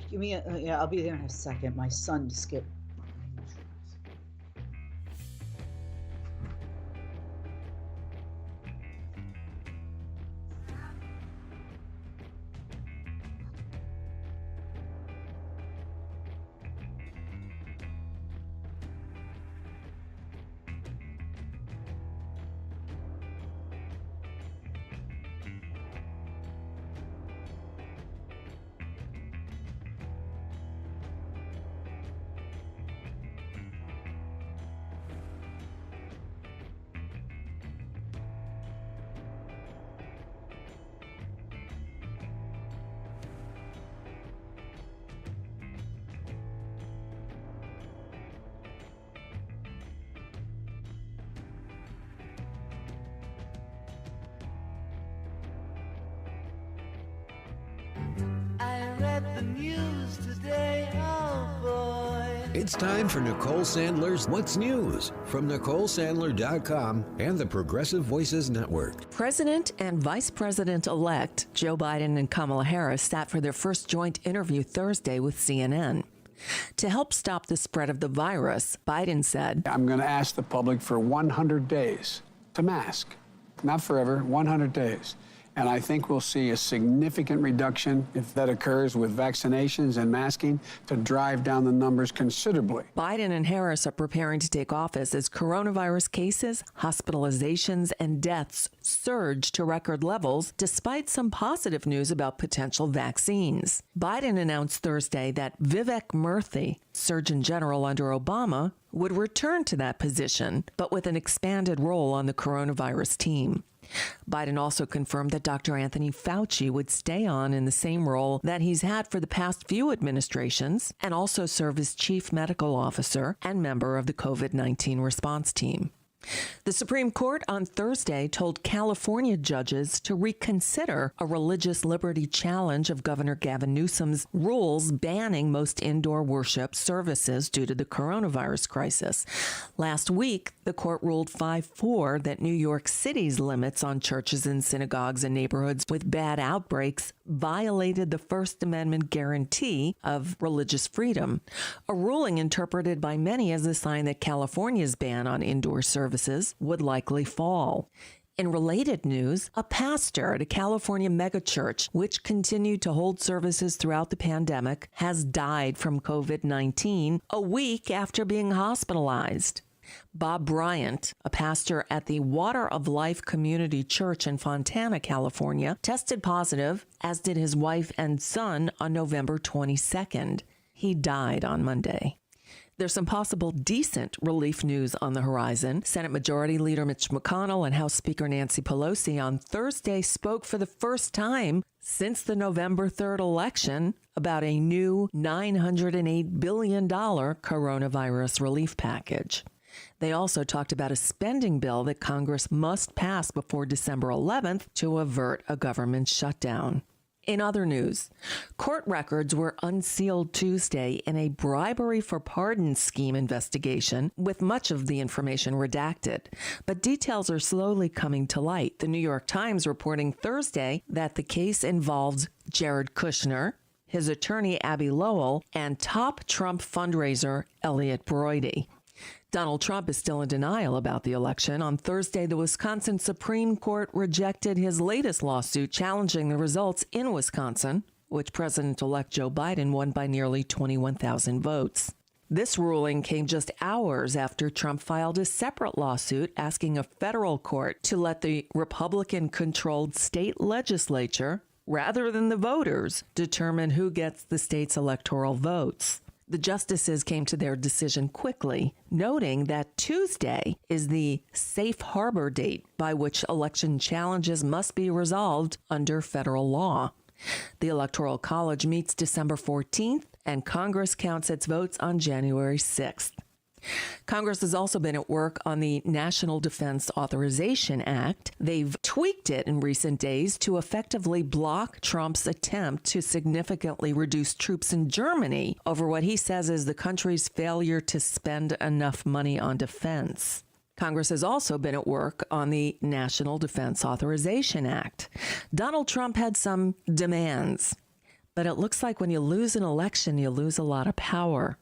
Give me yeah, I'll be there in a second. My son skipped. The news today, oh boy. It's time for Nicole Sandler's What's News from NicoleSandler.com and the Progressive Voices Network. President and Vice President-elect Joe Biden and Kamala Harris sat for their first joint interview Thursday with CNN. To help stop the spread of the virus, Biden said, I'm going to ask the public for 100 days to mask. Not forever, 100 days. And I think we'll see a significant reduction, if that occurs, with vaccinations and masking to drive down the numbers considerably. Biden and Harris are preparing to take office as coronavirus cases, hospitalizations, and deaths surge to record levels, despite some positive news about potential vaccines. Biden announced Thursday that Vivek Murthy, Surgeon General under Obama, would return to that position, but with an expanded role on the coronavirus team. Biden also confirmed that Dr. Anthony Fauci would stay on in the same role that he's had for the past few administrations and also serve as chief medical officer and member of the COVID-19 response team. The Supreme Court on Thursday told California judges to reconsider a religious liberty challenge of Governor Gavin Newsom's rules banning most indoor worship services due to the coronavirus crisis. Last week, the court ruled 5-4 that New York City's limits on churches and synagogues in neighborhoods with bad outbreaks violated the First Amendment guarantee of religious freedom, a ruling interpreted by many as a sign that California's ban on indoor services would likely fall. In related news, a pastor at a California megachurch, which continued to hold services throughout the pandemic, has died from COVID-19 a week after being hospitalized. Bob Bryant, a pastor at the Water of Life Community Church in Fontana, California, tested positive, as did his wife and son, on November 22nd. He died on Monday. There's some possible decent relief news on the horizon. Senate Majority Leader Mitch McConnell and House Speaker Nancy Pelosi on Thursday spoke for the first time since the November 3rd election about a new $908 billion coronavirus relief package. They also talked about a spending bill that Congress must pass before December 11th to avert a government shutdown. In other news, court records were unsealed Tuesday in a bribery for pardon scheme investigation, with much of the information redacted. But details are slowly coming to light. The New York Times reporting Thursday that the case involves Jared Kushner, his attorney Abby Lowell, and top Trump fundraiser Elliot Broidy. Donald Trump is still in denial about the election. On Thursday, the Wisconsin Supreme Court rejected his latest lawsuit challenging the results in Wisconsin, which President-elect Joe Biden won by nearly 21,000 votes. This ruling came just hours after Trump filed a separate lawsuit asking a federal court to let the Republican-controlled state legislature, rather than the voters, determine who gets the state's electoral votes. The justices came to their decision quickly, noting that Tuesday is the safe harbor date by which election challenges must be resolved under federal law. The Electoral College meets December 14th, and Congress counts its votes on January 6th. Congress has also been at work on the National Defense Authorization Act. They've tweaked it in recent days to effectively block Trump's attempt to significantly reduce troops in Germany over what he says is the country's failure to spend enough money on defense. Congress has also been at work on the National Defense Authorization Act. Donald Trump had some demands. But it looks like when you lose an election, you lose a lot of power.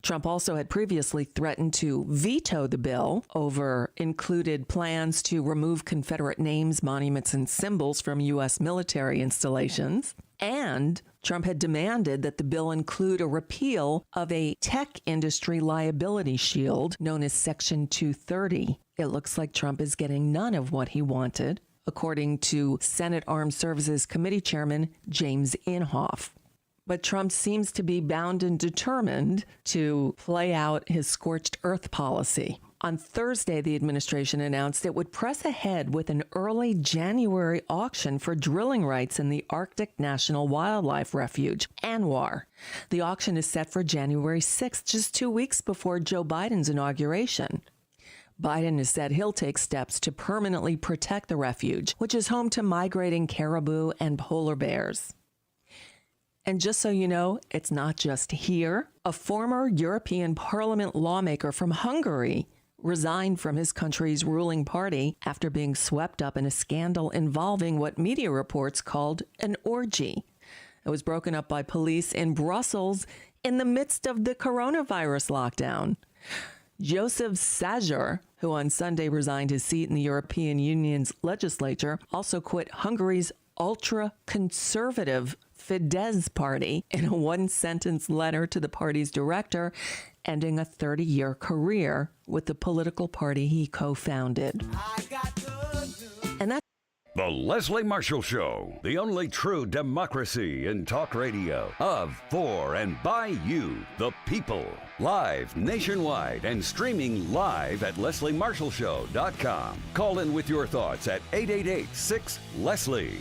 Trump also had previously threatened to veto the bill over included plans to remove Confederate names, monuments, and symbols from U.S. military installations. And Trump had demanded that the bill include a repeal of a tech industry liability shield known as Section 230. It looks like Trump is getting none of what he wanted, according to Senate Armed Services Committee Chairman James Inhofe. But Trump seems to be bound and determined to play out his scorched earth policy. On Thursday, the administration announced it would press ahead with an early January auction for drilling rights in the Arctic National Wildlife Refuge, ANWR. The auction is set for January 6th, just 2 weeks before Joe Biden's inauguration. Biden has said he'll take steps to permanently protect the refuge, which is home to migrating caribou and polar bears. And just so you know, it's not just here. A former European Parliament lawmaker from Hungary resigned from his country's ruling party after being swept up in a scandal involving what media reports called an orgy. It was broken up by police in Brussels in the midst of the coronavirus lockdown. Joseph Sajur, who on Sunday resigned his seat in the European Union's legislature, also quit Hungary's ultra-conservative Fidesz party in a one-sentence letter to the party's director, ending a 30-year career with the political party he co-founded. And that's The Leslie Marshall Show, the only true democracy in talk radio, of, for, and by you, the people. Live nationwide and streaming live at lesliemarshallshow.com. Call in with your thoughts at 888-6-LESLIE.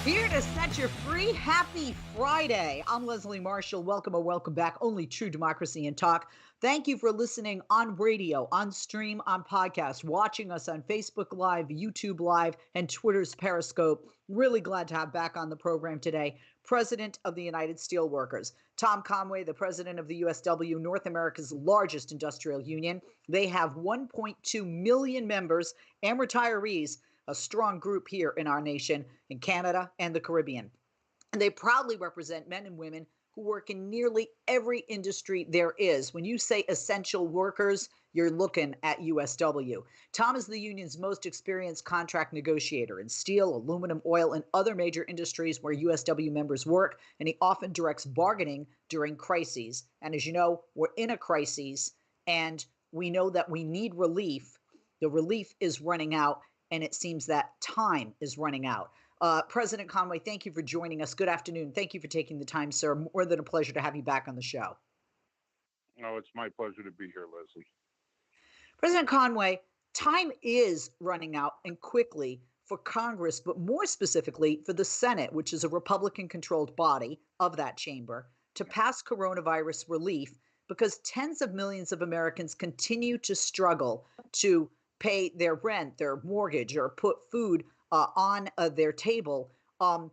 Here to set you free. Happy Friday. I'm Leslie Marshall. Welcome or welcome back. Only true democracy and talk. Thank you for listening on radio, on stream, on podcast, watching us on Facebook Live, YouTube Live, and Twitter's Periscope. Really glad to have back on the program today, President of the United Steelworkers, Tom Conway, the President of the USW, North America's largest industrial union. They have 1.2 million members and retirees, a strong group here in our nation, in Canada and the Caribbean. And they proudly represent men and women who work in nearly every industry there is. When you say essential workers, you're looking at USW. Tom is the union's most experienced contract negotiator in steel, aluminum, oil, and other major industries where USW members work, and he often directs bargaining during crises. And as you know, we're in a crisis, and we know that we need relief. The relief is running out, and it seems that time is running out. President Conway, thank you for joining us. Good afternoon. Thank you for taking the time, sir. More than a pleasure to have you back on the show. No, it's my pleasure to be here, Leslie. President Conway, time is running out, and quickly, for Congress, but more specifically for the Senate, which is a Republican-controlled body of that chamber, to pass coronavirus relief, because tens of millions of Americans continue to struggle to pay their rent, their mortgage, or put food on their table. As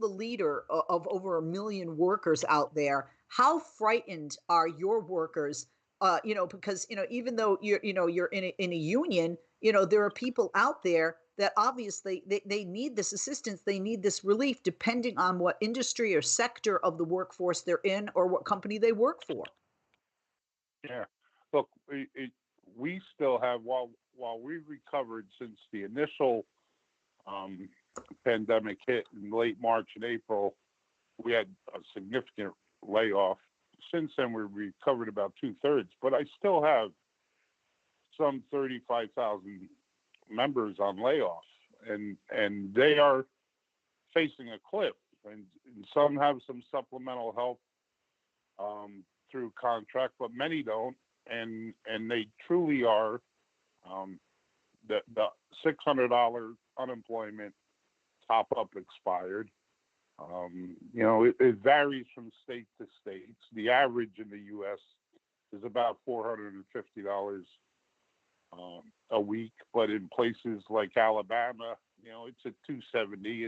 the leader of over 1 million workers out there, how frightened are your workers? Because even though you're in a union, there are people out there that obviously they need this assistance, they need this relief, depending on what industry or sector of the workforce they're in or what company they work for. Yeah, look, we still have, while we've recovered since the initial pandemic hit in late March and April, we had a significant layoff. Since then, we've recovered about 2/3, but I still have some 35,000 members on layoff, and they are facing a cliff, and some have some supplemental help through contract, but many don't, and they truly are. The $600 unemployment top up expired. It varies from state to state. The average in the U.S. is about $450 a week, but in places like Alabama, it's at 270.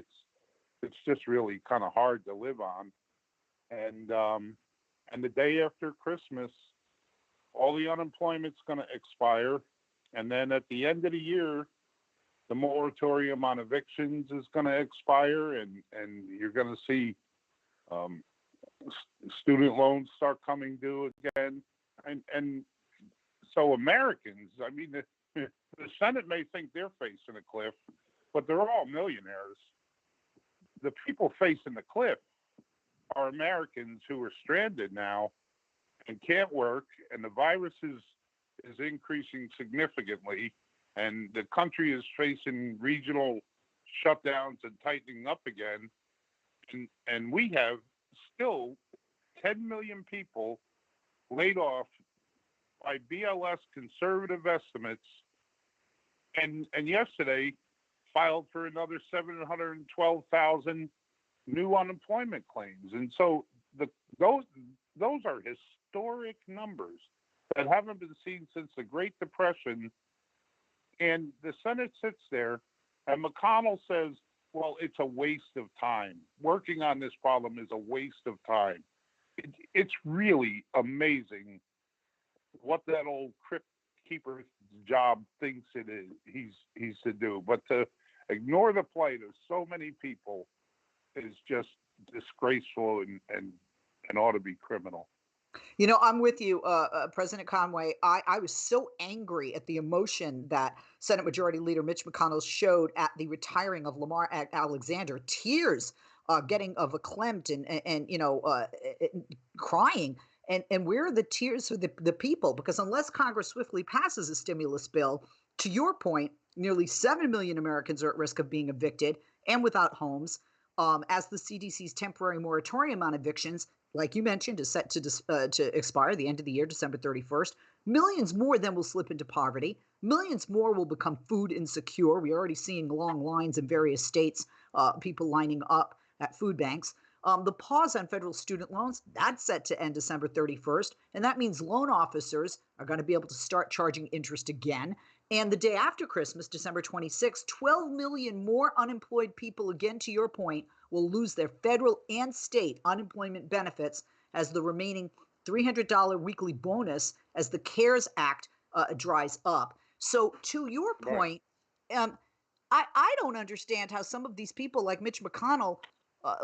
It's just really kind of hard to live on. And the day after Christmas, all the unemployment's going to expire, and then at the end of the year, the moratorium on evictions is going to expire, and you're going to see student loans start coming due again, and so Americans, I mean, the Senate may think they're facing a cliff, but they're all millionaires. The people facing the cliff are Americans who are stranded now and can't work, and the virus is increasing significantly, and the country is facing regional shutdowns and tightening up again, and we have still 10 million people laid off by BLS conservative estimates, and yesterday filed for another 712,000 new unemployment claims. And so those are historic numbers that haven't been seen since the Great Depression. And the Senate sits there, and McConnell says, well, it's a waste of time. Working on this problem is a waste of time. It's really amazing what that old crypt keeper job thinks it is he's to do. But to ignore the plight of so many people is just disgraceful and ought to be criminal. I'm with you, President Conway. I was so angry at the emotion that Senate Majority Leader Mitch McConnell showed at the retiring of Lamar Alexander. Tears getting verklempt and crying. And where are the tears for the people? Because unless Congress swiftly passes a stimulus bill, to your point, nearly 7 million Americans are at risk of being evicted and without homes. As the CDC's temporary moratorium on evictions, like you mentioned, is set to expire the end of the year, December 31st. Millions more then will slip into poverty. Millions more will become food insecure. We're already seeing long lines in various states, people lining up at food banks. The pause on federal student loans, that's set to end December 31st. And that means loan officers are going to be able to start charging interest again. And the day after Christmas, December 26th, 12 million more unemployed people, again, to your point, will lose their federal and state unemployment benefits as the remaining $300 weekly bonus as the CARES Act dries up. So to your point, I don't understand how some of these people like Mitch McConnell,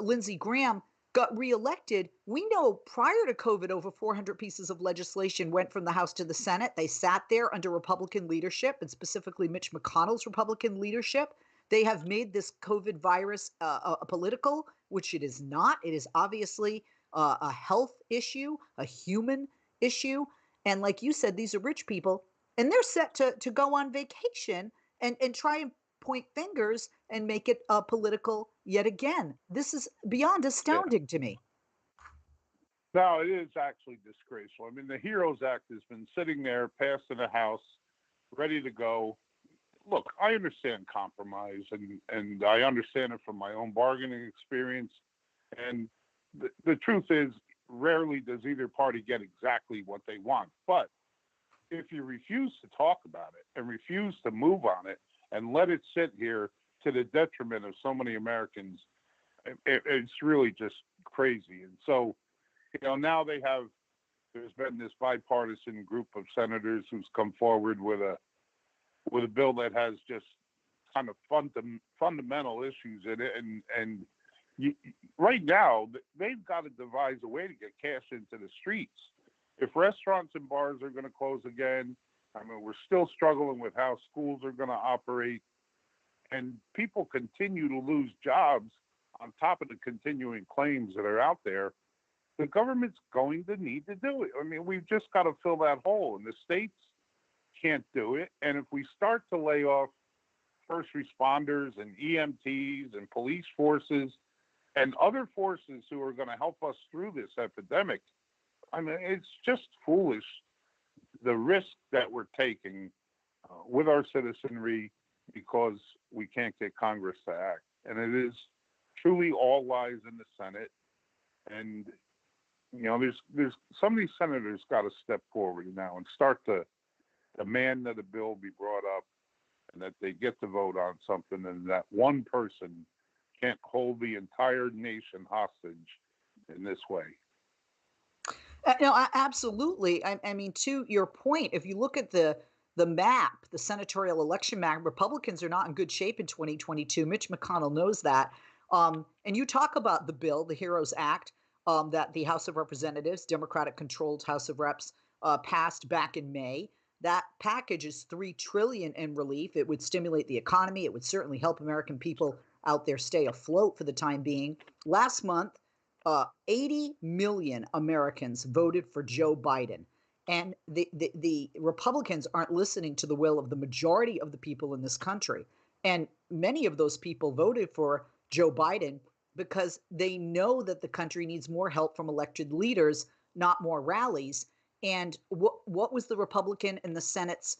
Lindsey Graham, got reelected. We know prior to COVID, over 400 pieces of legislation went from the House to the Senate. They sat there under Republican leadership, and specifically Mitch McConnell's Republican leadership. They have made this COVID virus a political, which it is not. It is obviously a health issue, a human issue. And like you said, these are rich people, and they're set to go on vacation and try and point fingers and make it political yet again. This is beyond astounding to me. No, it is actually disgraceful. I mean, the HEROES Act has been sitting there, passed in the House, ready to go. Look, I understand compromise, and I understand it from my own bargaining experience. And the truth is, rarely does either party get exactly what they want. But if you refuse to talk about it and refuse to move on it and let it sit here to the detriment of so many Americans, it's really just crazy. And so, now there's been this bipartisan group of senators who's come forward with a bill that has just kind of fundamental issues in it. And right now, they've got to devise a way to get cash into the streets. If restaurants and bars are going to close again, I mean, we're still struggling with how schools are going to operate, and people continue to lose jobs on top of the continuing claims that are out there. The government's going to need to do it. I mean, we've just got to fill that hole, and the states can't do it. And if we start to lay off first responders and EMTs and police forces and other forces who are going to help us through this epidemic, I mean, it's just foolish, the risk that we're taking with our citizenry because we can't get Congress to act. And it is truly all lies in the Senate. And there's some of these senators got to step forward now and start to demand that a bill be brought up and that they get to vote on something, and that one person can't hold the entire nation hostage in this way. No, absolutely. I mean, to your point, if you look at the map, the senatorial election map, Republicans are not in good shape in 2022. Mitch McConnell knows that. And you talk about the bill, the HEROES Act, that the House of Representatives, Democratic-controlled House of Reps, passed back in May. That package is $3 trillion in relief. It would stimulate the economy. It would certainly help American people out there stay afloat for the time being. Last month, 80 million Americans voted for Joe Biden. And the Republicans aren't listening to the will of the majority of the people in this country. And many of those people voted for Joe Biden because they know that the country needs more help from elected leaders, not more rallies. And what was the Republican in the Senate's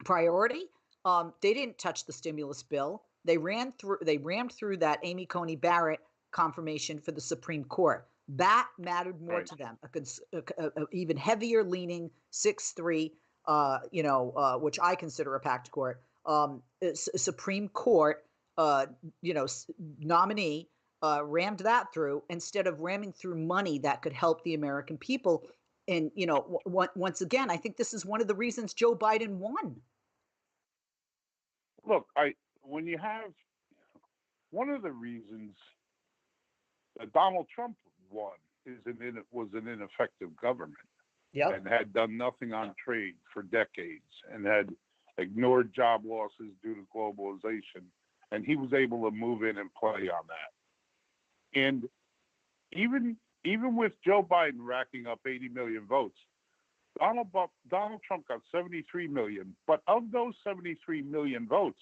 priority? They didn't touch the stimulus bill. They rammed through that Amy Coney Barrett confirmation for the Supreme Court. That mattered more to them. A even heavier leaning 6-3, which I consider a packed court, Supreme Court, nominee rammed that through instead of ramming through money that could help the American people. And, once again, I think this is one of the reasons Joe Biden won. Look, when you have one of the reasons that Donald Trump won was an ineffective government. Yep. And had done nothing on trade for decades and had ignored job losses due to globalization. And he was able to move in and play on that. And even with Joe Biden racking up 80 million votes, Donald Trump got 73 million. But of those 73 million votes,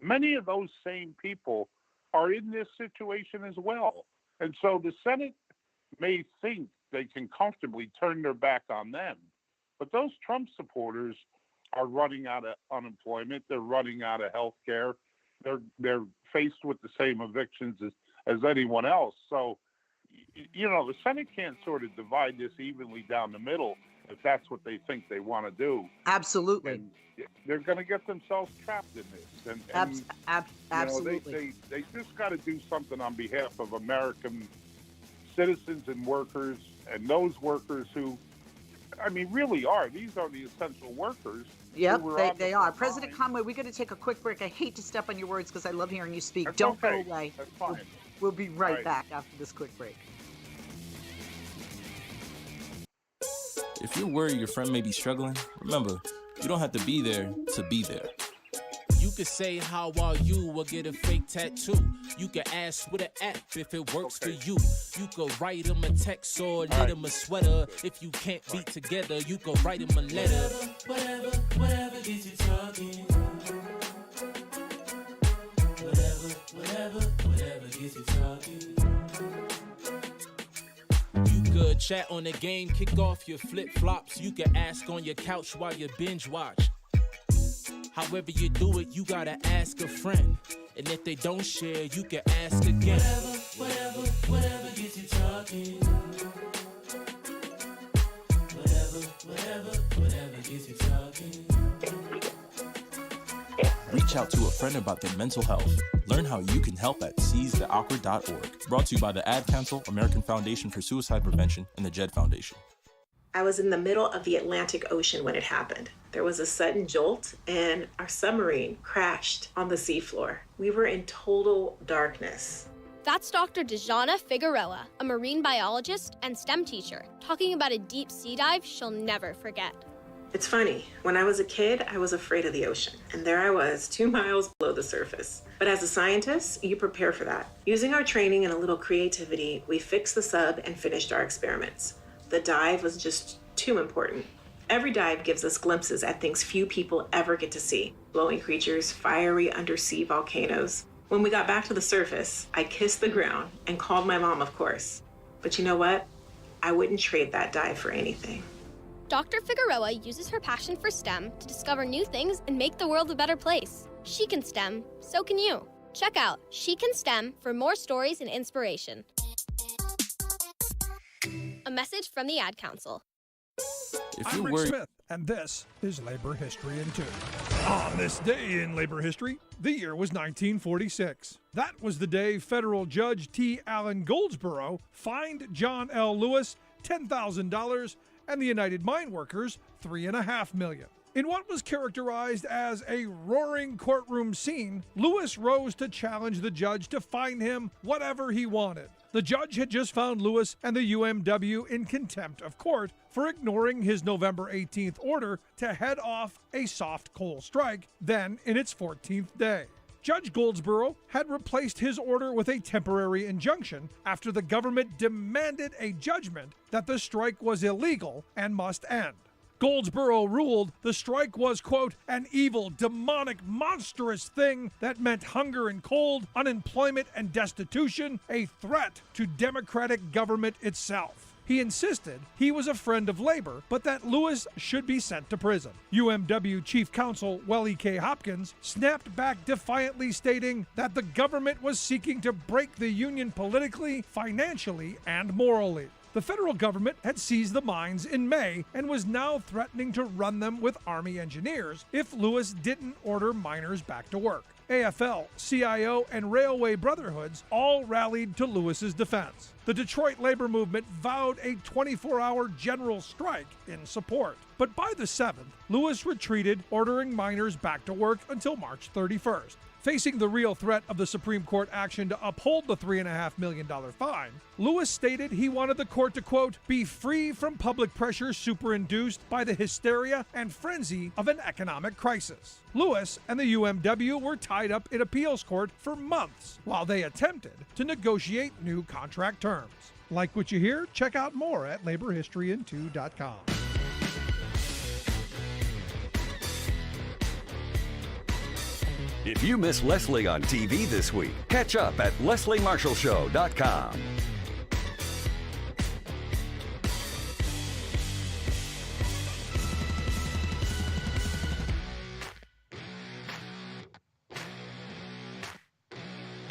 many of those same people are in this situation as well. And so the Senate may think they can comfortably turn their back on them. But those Trump supporters are running out of unemployment. They're running out of health care. They're faced with the same evictions as anyone else. So, the Senate can't sort of divide this evenly down the middle if that's what they think they want to do. Absolutely. And they're going to get themselves trapped in this. And absolutely. They just got to do something on behalf of American citizens and workers, and those workers who, really are. These are the essential workers. Yep, they are. President Conway, we got to take a quick break. I hate to step on your words because I love hearing you speak. Don't go away. That's fine. We'll be right back after this quick break. If you're worried your friend may be struggling, remember, you don't have to be there to be there. You could say, how are you, or get a fake tattoo. You can ask with an app if it works for you. You could write them a text or knit them a sweater. If you can't be together, you could write them a letter. Whatever gets you talking. Whatever gets you talking. You could chat on the game, kick off your flip-flops. You can ask on your couch while you binge watch. However you do it, you gotta ask a friend. And if they don't share, you can ask again. Whatever gets you talking. Whatever gets you talking. Reach out to a friend about their mental health. Learn how you can help at seizetheawkward.org. Brought to you by the Ad Council, American Foundation for Suicide Prevention, and the JED Foundation. I was in the middle of the Atlantic Ocean when it happened. There was a sudden jolt and our submarine crashed on the seafloor. We were in total darkness. That's Dr. Dejana Figueroa, a marine biologist and STEM teacher, talking about a deep sea dive she'll never forget. It's funny, when I was a kid, I was afraid of the ocean, and there I was 2 miles below the surface. But as a scientist, you prepare for that. Using our training and a little creativity, we fixed the sub and finished our experiments. The dive was just too important. Every dive gives us glimpses at things few people ever get to see. Glowing creatures, fiery undersea volcanoes. When we got back to the surface, I kissed the ground and called my mom, of course. But you know what? I wouldn't trade that dive for anything. Dr. Figueroa uses her passion for STEM to discover new things and make the world a better place. She can STEM, so can you. Check out She Can STEM for more stories and inspiration. A message from the Ad Council. I'm Rick Smith, and this is Labor History in 2. On this day in labor history, the year was 1946. That was the day federal judge T. Allen Goldsboro fined John L. Lewis $10,000 and the United Mine Workers $3.5 million. In what was characterized as a roaring courtroom scene, Lewis rose to challenge the judge to fine him whatever he wanted. The judge had just found Lewis and the UMW in contempt of court for ignoring his November 18th order to head off a soft coal strike, then in its 14th day. Judge Goldsboro had replaced his order with a temporary injunction after the government demanded a judgment that the strike was illegal and must end. Goldsboro ruled the strike was, quote, an evil, demonic, monstrous thing that meant hunger and cold, unemployment and destitution, a threat to democratic government itself. He insisted he was a friend of labor, but that Lewis should be sent to prison. UMW Chief Counsel Wellie K. Hopkins snapped back defiantly, stating that the government was seeking to break the union politically, financially, and morally. The federal government had seized the mines in May and was now threatening to run them with Army engineers if Lewis didn't order miners back to work. AFL, CIO, and Railway Brotherhoods all rallied to Lewis's defense. The Detroit labor movement vowed a 24-hour general strike in support. But by the 7th, Lewis retreated, ordering miners back to work until March 31st. Facing the real threat of the Supreme Court action to uphold the $3.5 million fine, Lewis stated he wanted the court to, quote, be free from public pressure superinduced by the hysteria and frenzy of an economic crisis. Lewis and the UMW were tied up in appeals court for months while they attempted to negotiate new contract terms. Like what you hear? Check out more at laborhistoryin2.com. If you miss Leslie on TV this week, catch up at lesliemarshallshow.com.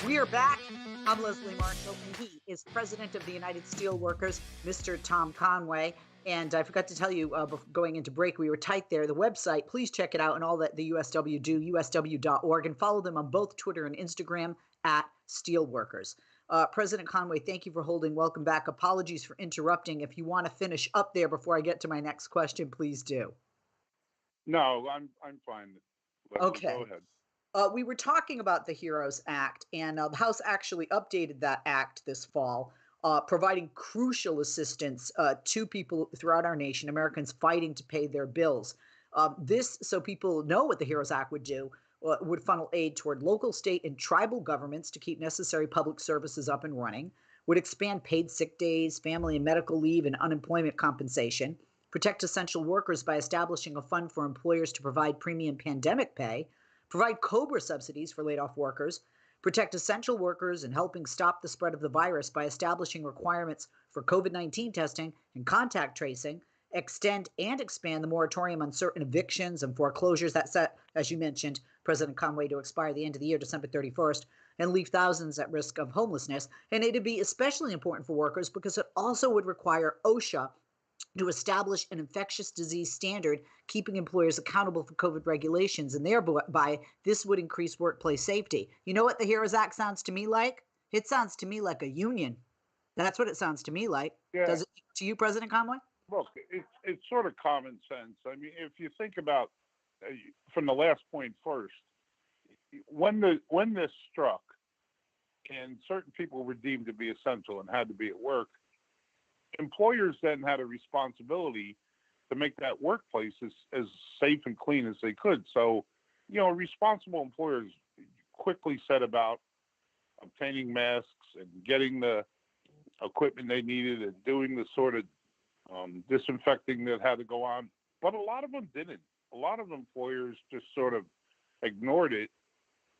We are back. I'm Leslie Marshall, and he is president of the United Steelworkers, Mr. Tom Conway. And I forgot to tell you, going into break, we were tight there. The website, please check it out, and all that the USW do, usw.org, and follow them on both Twitter and Instagram at Steelworkers. President Conway, thank you for holding. Welcome back. Apologies for interrupting. If you want to finish up there before I get to my next question, please do. No, I'm fine. Okay. Go ahead. We were talking about the HEROES Act, and the House actually updated that act this fall, providing crucial assistance to people throughout our nation, Americans fighting to pay their bills. This, so people know what the HEROES Act would do, would funnel aid toward local, state, and tribal governments to keep necessary public services up and running, would expand paid sick days, family and medical leave, and unemployment compensation, protect essential workers by establishing a fund for employers to provide premium pandemic pay, provide COBRA subsidies for laid-off workers, protect essential workers, and helping stop the spread of the virus by establishing requirements for COVID-19 testing and contact tracing, extend and expand the moratorium on certain evictions and foreclosures that set, as you mentioned, President Conway, to expire the end of the year, December 31st, and leave thousands at risk of homelessness. And it'd be especially important for workers because it also would require OSHA to establish an infectious disease standard, keeping employers accountable for COVID regulations, and thereby this would increase workplace safety. You know what the HEROES Act sounds to me like? It sounds to me like a union. That's what it sounds to me like. Yeah. Does it to you, President Conway? Look, it's sort of common sense. I mean, if you think about from the last point first, when this struck, and certain people were deemed to be essential and had to be at work, employers then had a responsibility to make that workplace as safe and clean as they could. So, responsible employers quickly set about obtaining masks and getting the equipment they needed and doing the sort of disinfecting that had to go on. But a lot of them didn't. A lot of employers just sort of ignored it.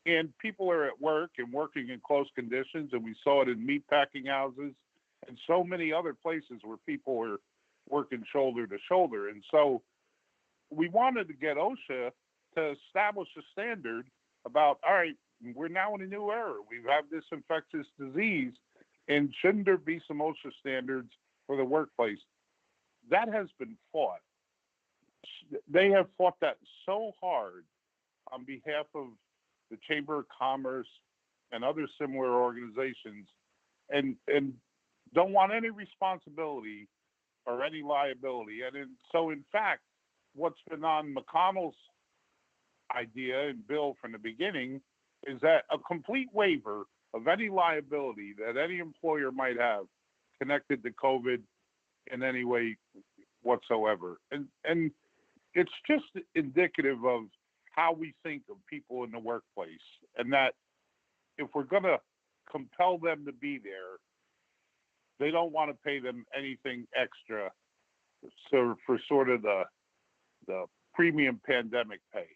And people are at work and working in close conditions, and we saw it in meat packing houses and so many other places where people were working shoulder to shoulder. And so we wanted to get OSHA to establish a standard about, all right, we're now in a new era. We have this infectious disease, and shouldn't there be some OSHA standards for the workplace, that has been fought. They have fought that so hard on behalf of the Chamber of Commerce and other similar organizations, and don't want any responsibility or any liability. So in fact, what's been on McConnell's idea and bill from the beginning is that a complete waiver of any liability that any employer might have connected to COVID in any way whatsoever. And it's just indicative of how we think of people in the workplace, and that if we're going to compel them to be there, they don't want to pay them anything extra for sort of the premium pandemic pay.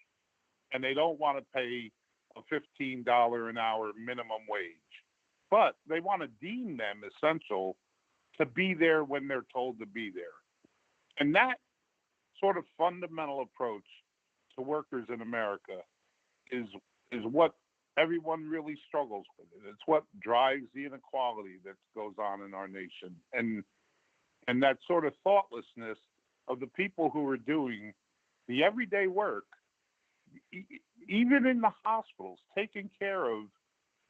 And they don't want to pay a $15 an hour minimum wage. But they want to deem them essential to be there when they're told to be there. And that sort of fundamental approach to workers in America is what everyone really struggles with. It's what drives the inequality that goes on in our nation. And that sort of thoughtlessness of the people who are doing the everyday work, even in the hospitals, taking care of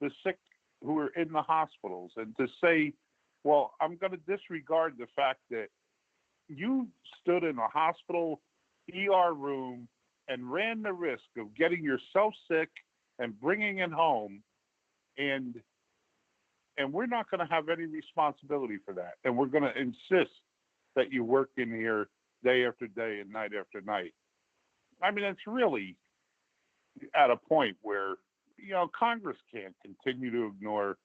the sick who are in the hospitals, and to say, well, I'm going to disregard the fact that you stood in a hospital ER room and ran the risk of getting yourself sick and bringing it home, and we're not going to have any responsibility for that. And we're going to insist that you work in here day after day and night after night. I mean, it's really at a point where, Congress can't continue to ignore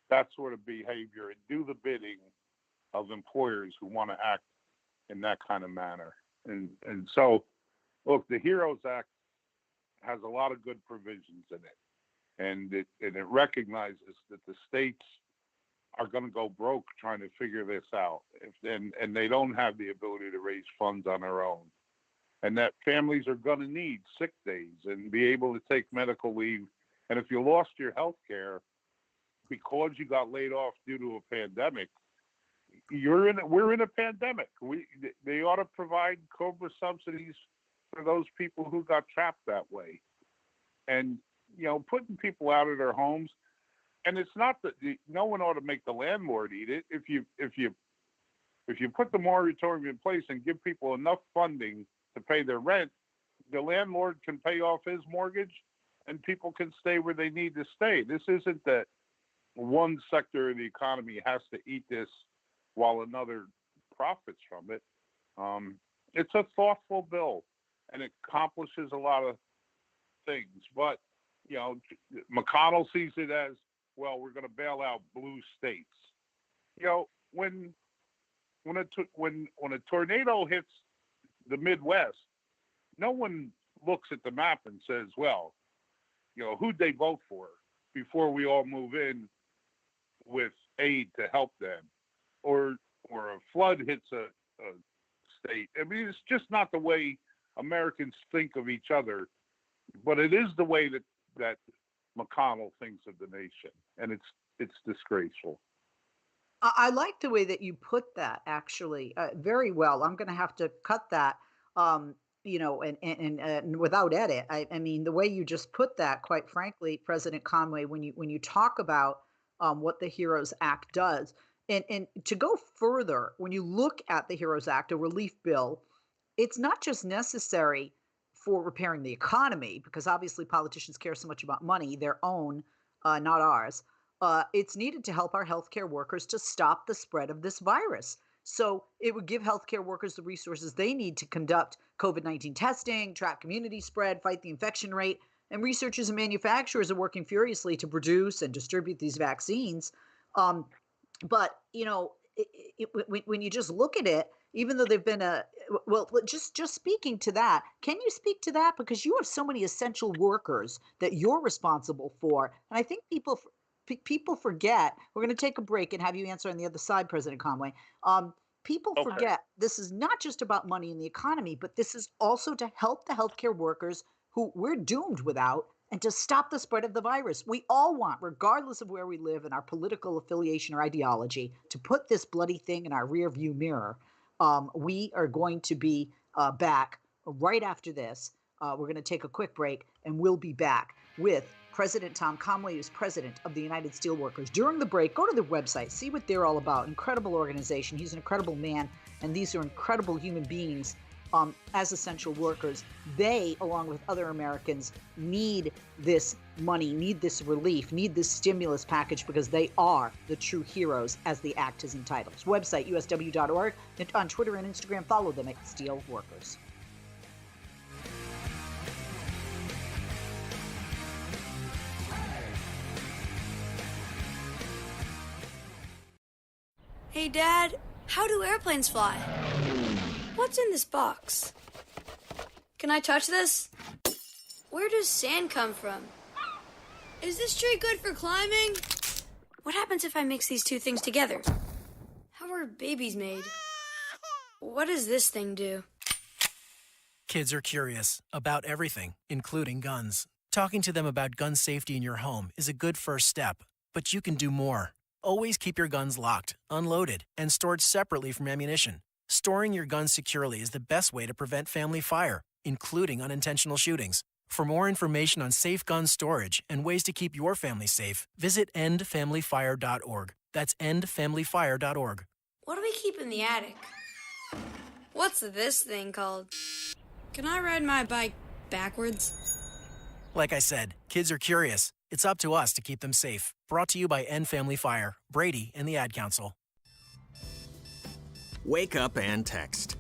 that sort of behavior and do the bidding of employers who want to act in that kind of manner. And so, look, the HEROES Act has a lot of good provisions in it. And it recognizes that the states are going to go broke trying to figure this out. And they don't have the ability to raise funds on their own. And that families are going to need sick days and be able to take medical leave. And if you lost your health care because you got laid off due to a pandemic, we're in a pandemic. They ought to provide COBRA subsidies for those people who got trapped that way. And, putting people out of their homes. And it's not that no one ought to make the landlord eat it. If you put the moratorium in place and give people enough funding to pay their rent, the landlord can pay off his mortgage and people can stay where they need to stay. This isn't that one sector of the economy has to eat this while another profits from it. It's a thoughtful bill and it accomplishes a lot of things. But, McConnell sees it as, well, we're going to bail out blue states. When a tornado hits the Midwest, no one looks at the map and says, well, who'd they vote for before we all move in with aid to help them? Or a flood hits a state. I mean, it's just not the way Americans think of each other, but it is the way that McConnell thinks of the nation, and it's disgraceful. I like the way that you put that, actually, very well. I'm going to have to cut that, and without edit. I mean, the way you just put that, quite frankly, President Conway, when you talk about what the HEROES Act does, and to go further, when you look at the HEROES Act, a relief bill, it's not just necessary for repairing the economy, because obviously politicians care so much about money, their own, not ours. It's needed to help our healthcare workers to stop the spread of this virus. So it would give healthcare workers the resources they need to conduct COVID-19 testing, track community spread, fight the infection rate. And researchers and manufacturers are working furiously to produce and distribute these vaccines. But, when you just look at it, even though they've been just speaking to that, can you speak to that? Because you have so many essential workers that you're responsible for. And I think people forget. We're going to take a break and have you answer on the other side, President Conway. People forget this is not just about money in the economy, but this is also to help the healthcare workers who we're doomed without and to stop the spread of the virus. We all want, regardless of where we live and our political affiliation or ideology, to put this bloody thing in our rearview mirror. We are going to be back right after this. We're going to take a quick break, and we'll be back with President Tom Conway, who's president of the United Steelworkers. During the break, go to their website, see what they're all about. Incredible organization. He's an incredible man, and these are incredible human beings as essential workers. They, along with other Americans, need this money, need this relief, need this stimulus package, because they are the true heroes, as the act is entitled. His website, usw.org, and on Twitter and Instagram, follow them at Steelworkers. Hey, Dad, how do airplanes fly? What's in this box? Can I touch this? Where does sand come from? Is this tree good for climbing? What happens if I mix these two things together? How are babies made? What does this thing do? Kids are curious about everything, including guns. Talking to them about gun safety in your home is a good first step, but you can do more. Always keep your guns locked, unloaded, and stored separately from ammunition. Storing your guns securely is the best way to prevent family fire, including unintentional shootings. For more information on safe gun storage and ways to keep your family safe, visit endfamilyfire.org. That's endfamilyfire.org. What do we keep in the attic? What's this thing called? Can I ride my bike backwards? Like I said, kids are curious. It's up to us to keep them safe. Brought to you by End Family Fire, Brady, and the Ad Council. Wake up and text.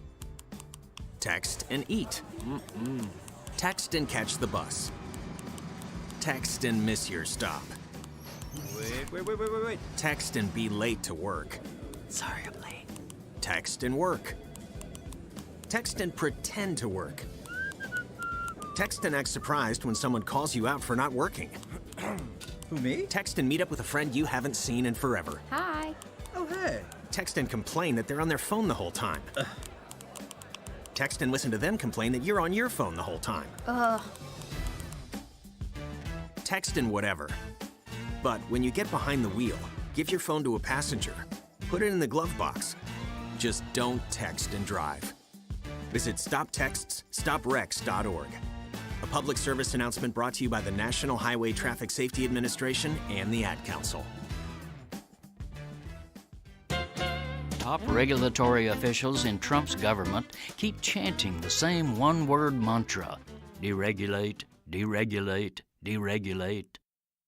Text and eat. Text and catch the bus. Text and miss your stop. Wait. Text and be late to work. Sorry, I'm late. Text and work. Text and pretend to work. Text and act surprised when someone calls you out for not working. Who, me? Text and meet up with a friend you haven't seen in forever. Hi. Oh, hey. Text and complain that they're on their phone the whole time. Text and listen to them complain that you're on your phone the whole time. Text and whatever. But when you get behind the wheel, give your phone to a passenger. Put it in the glove box. Just don't text and drive. Visit StopTextsStopWrecks.org. A public service announcement brought to you by the National Highway Traffic Safety Administration and the Ad Council. Top regulatory officials in Trump's government keep chanting the same one-word mantra: deregulate, deregulate, deregulate.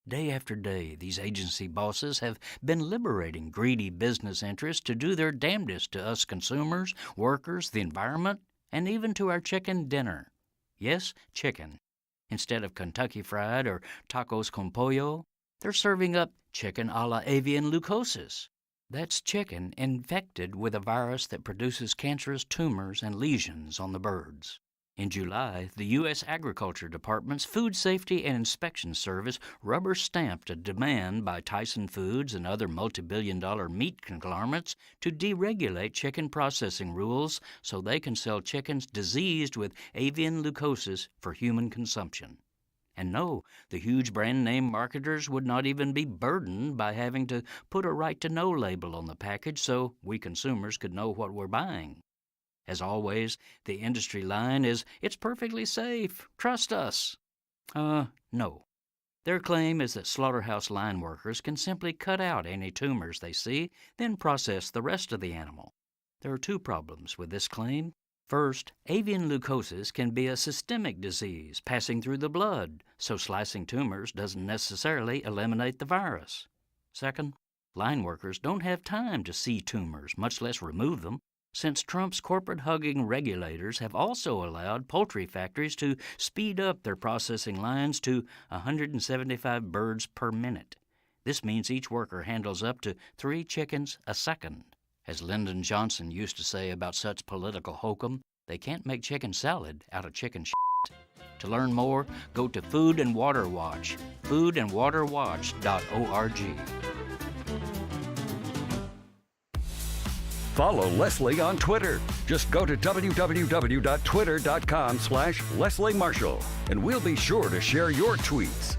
Day after day, these agency bosses have been liberating greedy business interests to do their damnedest to us consumers, workers, the environment, and even to our chicken dinner. Yes, chicken. Instead of Kentucky Fried or tacos con pollo, they're serving up chicken a la avian leukosis. That's chicken infected with a virus that produces cancerous tumors and lesions on the birds. In July, the U.S. Agriculture Department's Food Safety and Inspection Service rubber-stamped a demand by Tyson Foods and other multi-billion-dollar meat conglomerates to deregulate chicken processing rules so they can sell chickens diseased with avian leukosis for human consumption. And no, the huge brand-name marketers would not even be burdened by having to put a right-to-know label on the package so we consumers could know what we're buying. As always, the industry line is, "It's perfectly safe. Trust us." No. Their claim is that slaughterhouse line workers can simply cut out any tumors they see, then process the rest of the animal. There are two problems with this claim. First, avian leukosis can be a systemic disease passing through the blood, so slicing tumors doesn't necessarily eliminate the virus. Second, line workers don't have time to see tumors, much less remove them, since Trump's corporate-hugging regulators have also allowed poultry factories to speed up their processing lines to 175 birds per minute. This means each worker handles up to 3 chickens a second. As Lyndon Johnson used to say about such political hokum, they can't make chicken salad out of chicken shit. To learn more, go to Food and Water Watch, foodandwaterwatch.org. follow Leslie on Twitter. Just go to www.twitter.com/Leslie Marshall, and we'll be sure to share your tweets.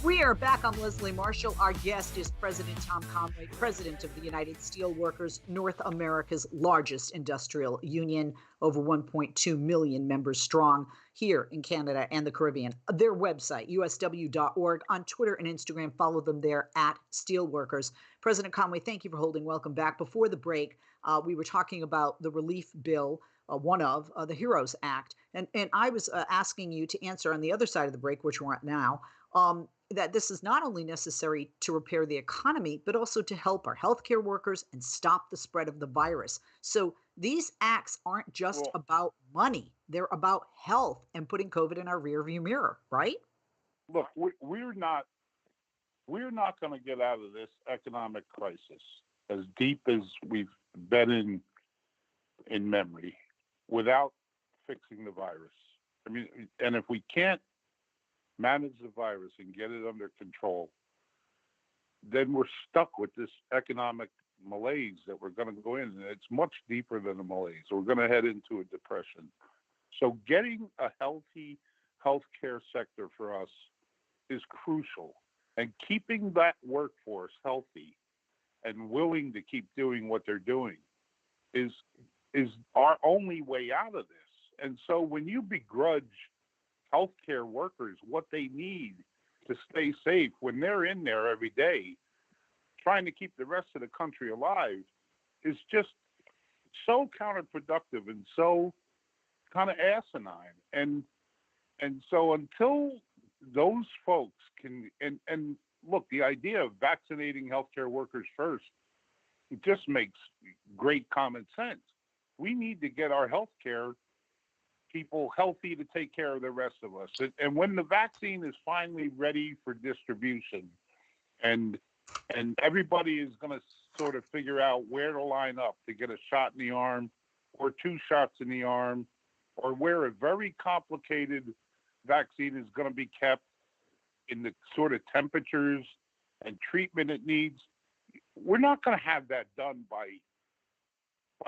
We are back. I'm Leslie Marshall. Our guest is President Tom Conway, president of the United Steelworkers, North America's largest industrial union, over 1.2 million members strong here in Canada and the Caribbean. Their website, usw.org. On Twitter and Instagram, follow them there at Steelworkers. President Conway, thank you for holding. Welcome back. Before the break, we were talking about the relief bill, one of the HEROES Act. And I was asking you to answer on the other side of the break, which we're at now, that this is not only necessary to repair the economy, but also to help our healthcare workers and stop the spread of the virus. So these acts aren't just about money. They're about health and putting COVID in our rearview mirror, right? Look, we're not going to get out of this economic crisis as deep as we've been in memory without fixing the virus. I mean, and if we can't manage the virus and get it under control, then we're stuck with this economic malaise that we're going to go in. And it's much deeper than a malaise. We're going to head into a depression. So getting a healthy healthcare sector for us is crucial. And keeping that workforce healthy and willing to keep doing what they're doing is our only way out of this. And so when you begrudge healthcare workers what they need to stay safe when they're in there every day trying to keep the rest of the country alive is just so counterproductive and so kind of asinine. And so until those folks can, and look, the idea of vaccinating healthcare workers first, it just makes great common sense. We need to get our healthcare people healthy to take care of the rest of us. And when the vaccine is finally ready for distribution and everybody is going to sort of figure out where to line up to get a shot in the arm or 2 shots in the arm, or where a very complicated vaccine is going to be kept in the sort of temperatures and treatment it needs, we're not going to have that done by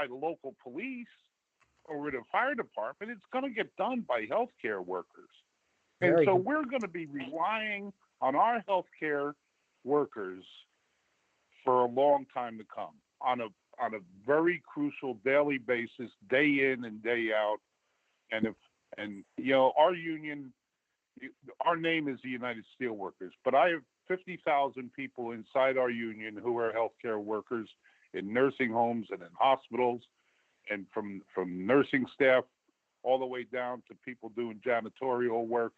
the local police or with a fire department. It's going to get done by healthcare workers. And so we're going to be relying on our healthcare workers for a long time to come on a very crucial daily basis, day in and day out. And our union, our name is the United Steelworkers, but I have 50,000 people inside our union who are healthcare workers in nursing homes and in hospitals, and from nursing staff all the way down to people doing janitorial work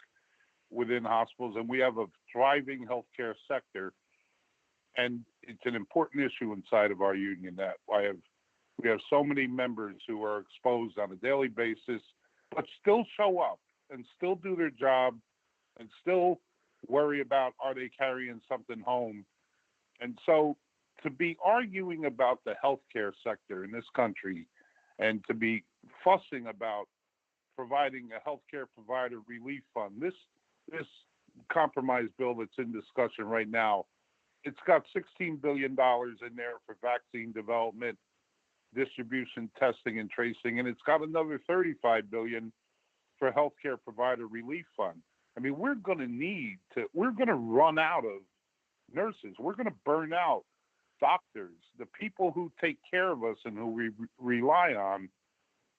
within hospitals. And we have a thriving healthcare sector. And it's an important issue inside of our union that we have so many members who are exposed on a daily basis, but still show up and still do their job and still worry about, are they carrying something home? And so to be arguing about the healthcare sector in this country and to be fussing about providing a healthcare provider relief fund, this compromise bill that's in discussion right now, it's got $16 billion in there for vaccine development, distribution, testing, and tracing, and it's got another $35 billion for healthcare provider relief fund. I mean, we're going to run out of nurses. We're going to burn out doctors, the people who take care of us and who we rely on.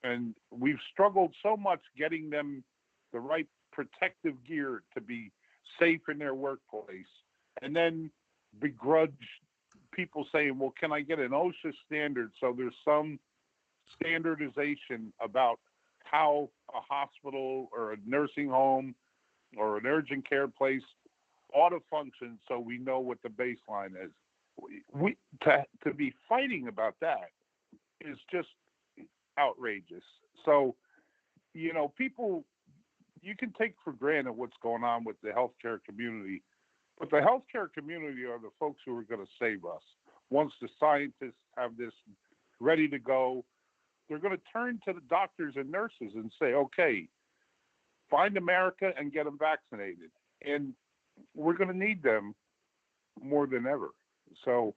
And we've struggled so much getting them the right protective gear to be safe in their workplace, and then begrudge people saying, well, can I get an OSHA standard so there's some standardization about how a hospital or a nursing home or an urgent care place ought to function so we know what the baseline is. To be fighting about that is just outrageous. So, people, you can take for granted what's going on with the healthcare community, but the healthcare community are the folks who are going to save us. once the scientists have this ready to go, they're going to turn to the doctors and nurses and say, okay, find America and get them vaccinated. And we're going to need them more than ever. So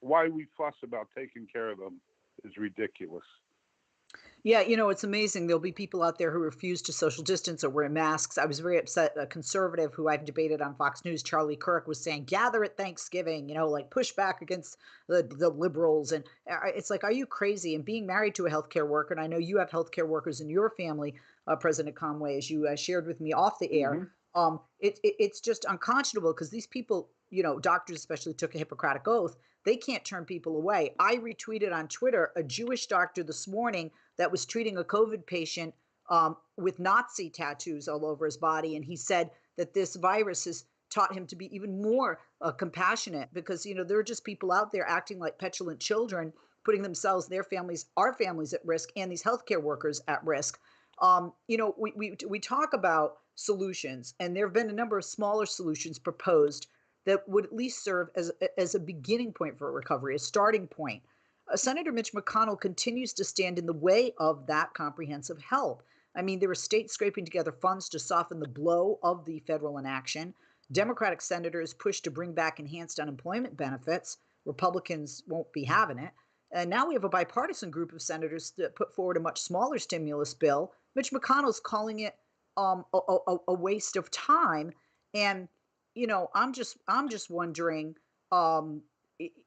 why we fuss about taking care of them is ridiculous. Yeah, you know, it's amazing. There'll be people out there who refuse to social distance or wear masks. I was very upset. A conservative who I've debated on Fox News, Charlie Kirk, was saying, gather at Thanksgiving, you know, like push back against the liberals. And it's like, are you crazy? And being married to a healthcare worker, and I know you have healthcare workers in your family, President Conway, as you shared with me off the air. It's just unconscionable because these people, you know, doctors especially, took a Hippocratic oath. They can't turn people away. I retweeted on Twitter a Jewish doctor this morning that was treating a COVID patient with Nazi tattoos all over his body. And he said that this virus has taught him to be even more compassionate because, you know, there are just people out there acting like petulant children, putting themselves, their families, our families at risk, and these healthcare workers at risk. You know, we talk about solutions, and there have been a number of smaller solutions proposed that would at least serve as a beginning point for a recovery, a starting point. Senator Mitch McConnell continues to stand in the way of that comprehensive help. I mean, there are states scraping together funds to soften the blow of the federal inaction. Democratic senators push to bring back enhanced unemployment benefits. Republicans won't be having it. And now we have a bipartisan group of senators that put forward a much smaller stimulus bill. Mitch McConnell's calling it a waste of time. And you know, I'm just wondering, you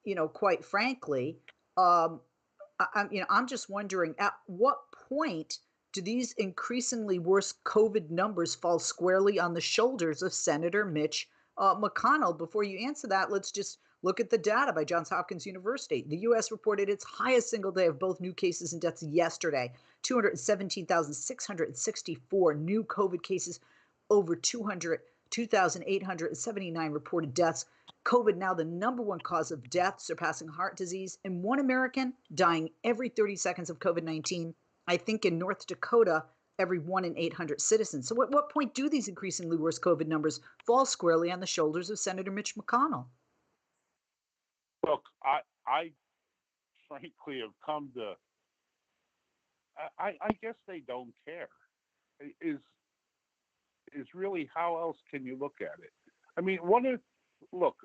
know, quite frankly, I'm just wondering at what point do these increasingly worse COVID numbers fall squarely on the shoulders of Senator Mitch McConnell? Before you answer that, let's just look at the data by Johns Hopkins University. The U.S. reported its highest single day of both new cases and deaths yesterday, 217,664 new COVID cases, over 2,879 reported deaths. COVID now the number one cause of death, surpassing heart disease, and one American dying every 30 seconds of COVID-19. I think in North Dakota, every 1 in 800 citizens. So at what point do these increasingly worse COVID numbers fall squarely on the shoulders of Senator Mitch McConnell? Look, I frankly have come to, I guess they don't care. Is really, how else can you look at it? I mean, look,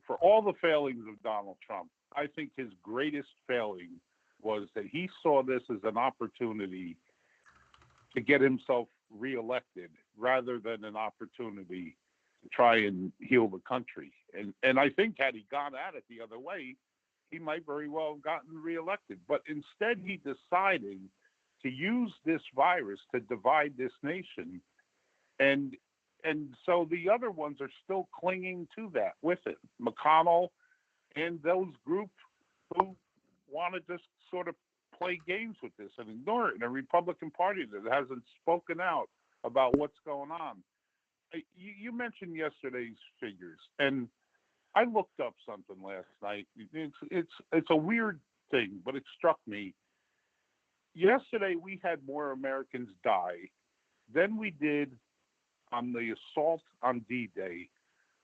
for all the failings of Donald Trump, I think his greatest failing was that he saw this as an opportunity to get himself reelected rather than an opportunity to try and heal the country. And I think had he gone at it the other way, he might very well have gotten reelected. But instead, he decided to use this virus to divide this nation. And so the other ones are still clinging to that with it. McConnell and those groups who want to just sort of play games with this and ignore it, and a Republican Party that hasn't spoken out about what's going on. You mentioned yesterday's figures, and I looked up something last night. It's a weird thing, but it struck me. Yesterday, we had more Americans die than we did on the assault on D-Day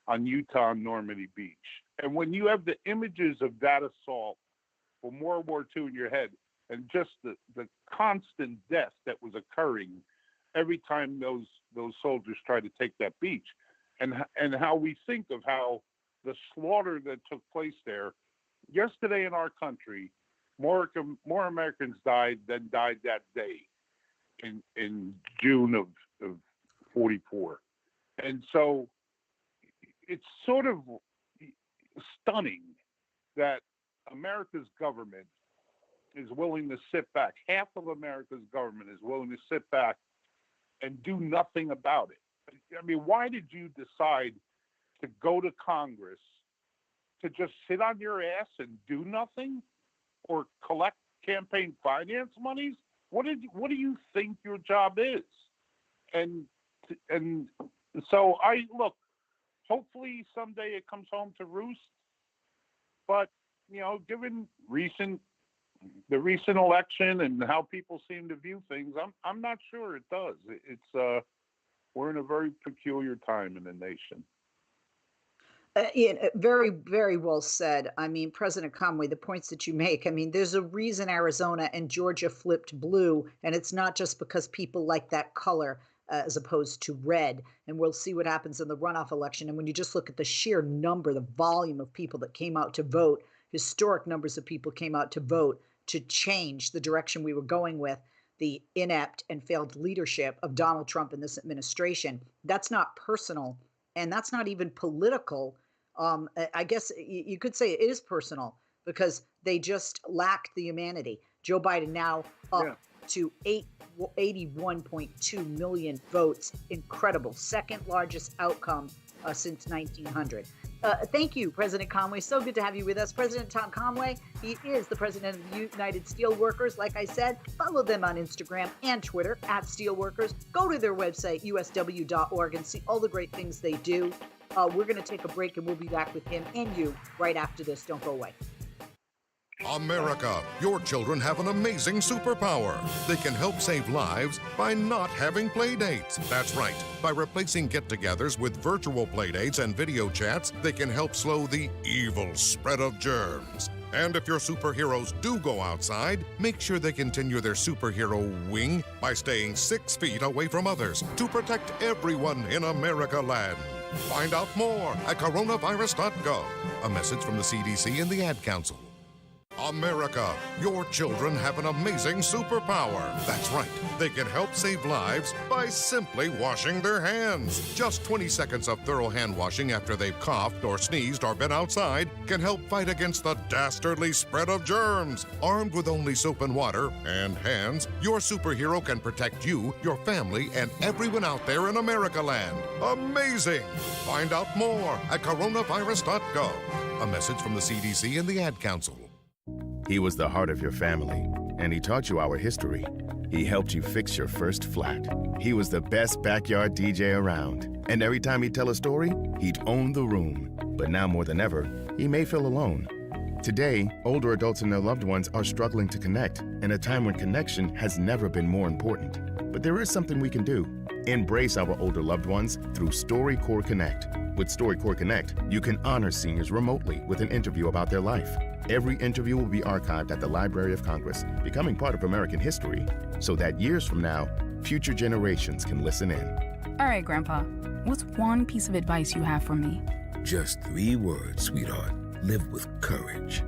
on Utah and Normandy Beach. And when you have the images of that assault from World War II in your head, and just the constant death that was occurring every time those soldiers tried to take that beach, and how we think of how the slaughter that took place there, yesterday in our country, more Americans died than died that day in June of 44. And so it's sort of stunning that America's government is willing to sit back. Half of America's government is willing to sit back and do nothing about it. I mean, why did you decide to go to Congress to just sit on your ass and do nothing, or collect campaign finance monies? What do you think your job is? And so look, hopefully someday it comes home to roost. But, you know, given the recent election and how people seem to view things, I'm not sure it does. We're in a very peculiar time in the nation. Very, very well said. I mean, President Conway, the points that you make, I mean, there's a reason Arizona and Georgia flipped blue, and it's not just because people like that color as opposed to red. And we'll see what happens in the runoff election. And when you just look at the sheer number, the volume of people that came out to vote, historic numbers of people came out to vote to change the direction we were going with, the inept and failed leadership of Donald Trump and this administration. That's not personal, and that's not even political. I guess you could say it is personal because they just lacked the humanity. Joe Biden now up to 81.2 million votes. Incredible. Second largest outcome since 1900. Thank you, President Conway. So good to have you with us. President Tom Conway, he is the president of the United Steelworkers. Like I said, follow them on Instagram and Twitter at Steelworkers. Go to their website, usw.org, and see all the great things they do. We're going to take a break, and we'll be back with him and you right after this. Don't go away. America, your children have an amazing superpower. They can help save lives by not having play dates. That's right. By replacing get-togethers with virtual play dates and video chats, they can help slow the evil spread of germs. And if your superheroes do go outside, make sure they continue their superhero wing by staying 6 feet away from others to protect everyone in America land. Find out more at coronavirus.gov. A message from the CDC and the Ad Council. America, your children have an amazing superpower. That's right. They can help save lives by simply washing their hands. Just 20 seconds of thorough hand washing after they've coughed or sneezed or been outside can help fight against the dastardly spread of germs. Armed with only soap and water and hands, your superhero can protect you, your family, and everyone out there in America land. Amazing! Find out more at coronavirus.gov. A message from the CDC and the Ad Council. He was the heart of your family, and he taught you our history. He helped you fix your first flat. He was the best backyard DJ around. And every time he'd tell a story, he'd own the room. But now more than ever, he may feel alone. Today, older adults and their loved ones are struggling to connect in a time when connection has never been more important. But there is something we can do. Embrace our older loved ones through StoryCorps Connect. With StoryCorps Connect, you can honor seniors remotely with an interview about their life. Every interview will be archived at the Library of Congress, becoming part of American history, so that years from now, future generations can listen in. All right, Grandpa, what's one piece of advice you have for me? Just 3 words, sweetheart. Live with courage.